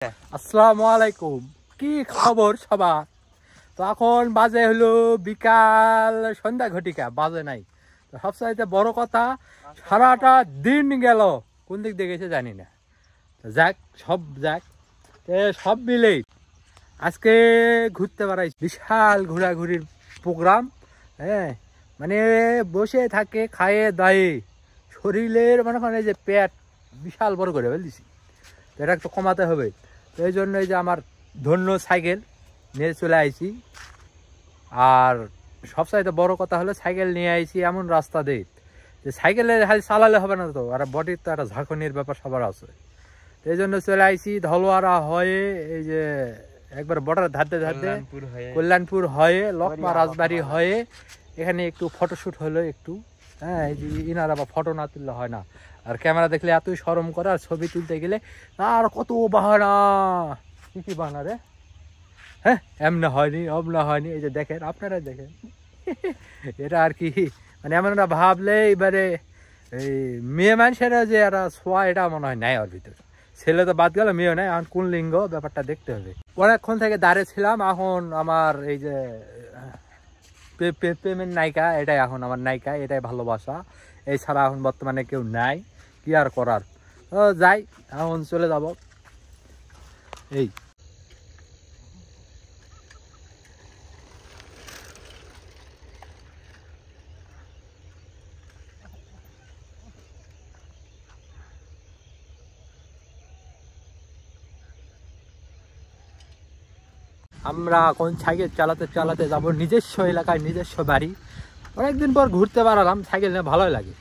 আসসালামু আলাইকুম, কি খবর সবার? তো এখন বাজে হলো বিকাল সন্ধ্যা ঘটিকা বাজে নাই। তো সবচাইতে বড় কথা, সারাটা দিন গেল কোন দিক দিয়ে গেছে জানি না। যাক সব মিলেই আজকে ঘুরতে বেড়াই, বিশাল ঘোরাঘুরির প্রোগ্রাম। হ্যাঁ, মানে বসে থাকে খায়ে দায়ে শরীরের মনে করেন যে পেট বিশাল বড় করে ফেলছি, তো এটা একটু কমাতে হবে। তো এই জন্য এই যে আমার ধন্য সাইকেল নিয়ে চলে আইছি। আর সবচাইতে বড় কথা হলো সাইকেল নিয়ে আইছি এমন রাস্তা দিয়ে যে সাইকেলে খালি চালালে হবে না, তো আর বডির তো একটা ঝাঁকুনির ব্যাপার সবার আছে। তো এই জন্য চলে আইছি ধলোয়ারা হয়ে, এই যে একবার বর্ডার ধারতে ধারতে কল্যাণপুর হয়ে লকমা রাজবাড়ি হয়ে এখানে একটু ফটোশ্যুট হলো একটু। হ্যাঁ, এই যে ইনারা বা ফটো না তুললে হয় না, আর ক্যামেরা দেখলে এতই শরম করে, আর ছবি তুলতে গেলে আর কত বাহানা। কি বাহানা রে? হ্যাঁ, এমন হয়নি অমনা হয়নি, এই যে দেখেন আপনারা দেখেন এটা আর কি, মানে এমন একটা ভাবলে এবারে এই মেয়ে মানুষেরা যে এরা ছোঁয়া এটা মনে হয় নাই ওর ভিতরে। ছেলে তো বাদ গেল, মেয়েও নাই, এখন কোন লিঙ্গ ব্যাপারটা দেখতে হবে। অনেকক্ষণ থেকে দাঁড়িয়ে ছিলাম, এখন আমার এই যে প্রেমের নায়িকা এটাই এখন আমার নায়িকা, এটাই ভালোবাসা, এছাড়া এখন বর্তমানে কেউ নাই, কি আর করার। যাই, এখন চলে যাব। এই আমরা এখন সাইকেল চালাতে চালাতে যাব নিজস্ব এলাকায়, নিজস্ব বাড়ি। অনেকদিন পর ঘুরতে পারলাম, সাইকেল নিয়ে ভালোই লাগে।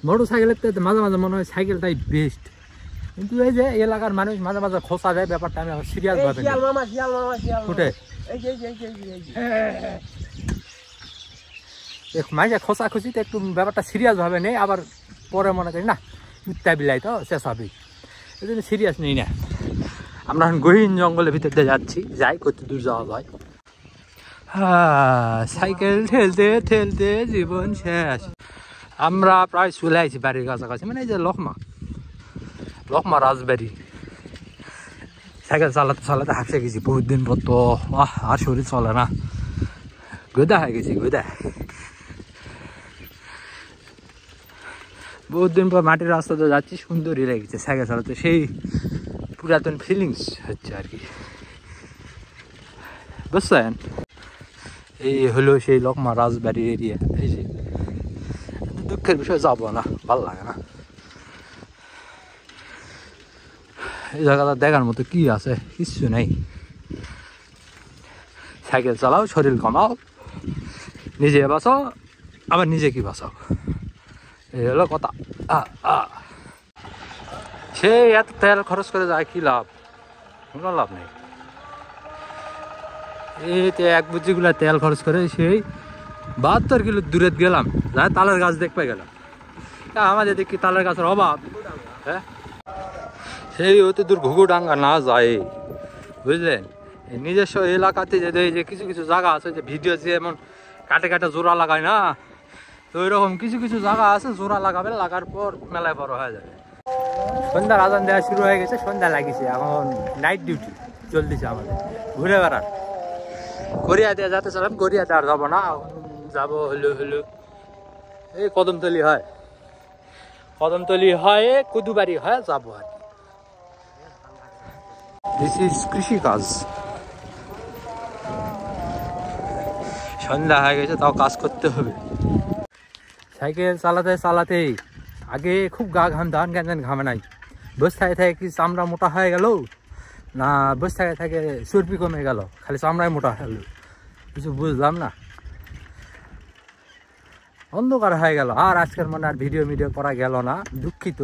মোটর সাইকেলের তো মাঝে মাঝে মনে হয় সাইকেলটাই বেস্ট, কিন্তু এই যে এলাকার মানুষ মাঝে মাঝে খোঁচা দেয়, ব্যাপারটা আমি আবার সিরিয়াস ভাবে ফুটে মাঝে খোঁচা খুঁচিতে একটু ব্যাপারটা সিরিয়াস ভাবে নেই, আবার পরে মনে করি না কুত্তা বিলাই তো শেষ হবে, এই জন্য সিরিয়াস নেই না। আমরা এখন গহীন জঙ্গলের ভিতর দিয়ে যাচ্ছি, যাই কত দূর যাওয়া যায়। সাইকেল ঠেলতে ঠেলতে জীবন শেষ। আমরা প্রায় চলে আসছি বাড়ির কাছাকাছি, মানে এই যে লকমা রাজবাড়ি। সাইকেল চালাতে চালাতে হাঁপিয়ে গেছি বহুত দিন পর, তো আর শরীর চলে না, গোদা হয়ে গেছি গোদা। বহুত দিন পর মাটির রাস্তাতে যাচ্ছি, সুন্দরই লেগেছে সাইকেল চালাতে, সেই পুরাতন ফিলিংস হচ্ছে আর কি, বুঝছেন? এই হলো সেই লকমা রাজবাড়ির এরিয়া। এই যে দুঃখের বিষয়, যাবো না, ভালো লাগে না। এই জায়গাটা দেখার মতো কি আছে? কিচ্ছু নেই। সাইকেল চালাও, শরীর কমাও, নিজে বাঁচাও, আবার নিজে কি বাঁচাও, এই হলো কথা। সে এত তেল খরচ করে যায়, কি লাভ? কোনো লাভ নেই। এই এক বুঝিগুলা তেল খরচ করে সেই 72 কিলো দূরে গেলাম, যাই তালের গাছ দেখতে গেলাম। আমাদের দেখি তালের গাছের অভাব। হ্যাঁ, সেই অতি দূর ঘুঘুডাঙ্গা না যায়, বুঝলেন? নিজস্ব এলাকাতে যে কিছু কিছু জায়গা আছে, যে ভিডিও যেমন কাটে কাটে জোড়া লাগায় না, তো ওই রকম কিছু কিছু জায়গা আছে, জোড়া লাগাবে, লাগার পর মেলায় বড় হয়ে যাবে। সন্ধ্যার আজান দেওয়া শুরু হয়ে গেছে, সন্ধ্যা লাগিয়েছে, এখন নাইট ডিউটি চলতেছে আমাদের, ঘুরে বেড়ান। গড়িয়া দিয়ে যাতে চালাম, গড়িয়াতে আর যাবো না, যাবো হলো এই কদমতলি হয় কুদুবাড়ি হয় যাবো আর কি। দিস ইজ কৃষিকাজ। সন্ধ্যা হয়ে গেছে, তাও কাজ করতে হবে। সাইকেল চালাতে চালাতেই আগে খুব গা ঘামতাম, কেন ঘামে নাই। বসে থাকে কি চামড়া মোটা হয়ে গেল না, বসে থাকে চর্বি কমে গেল, খালি চামড়ায় মোটা হয়ে গেল, কিছু বুঝলাম না। অন্ধকার হয়ে গেল, আর আজকের মনে আর ভিডিও করা গেল না, দুঃখিত।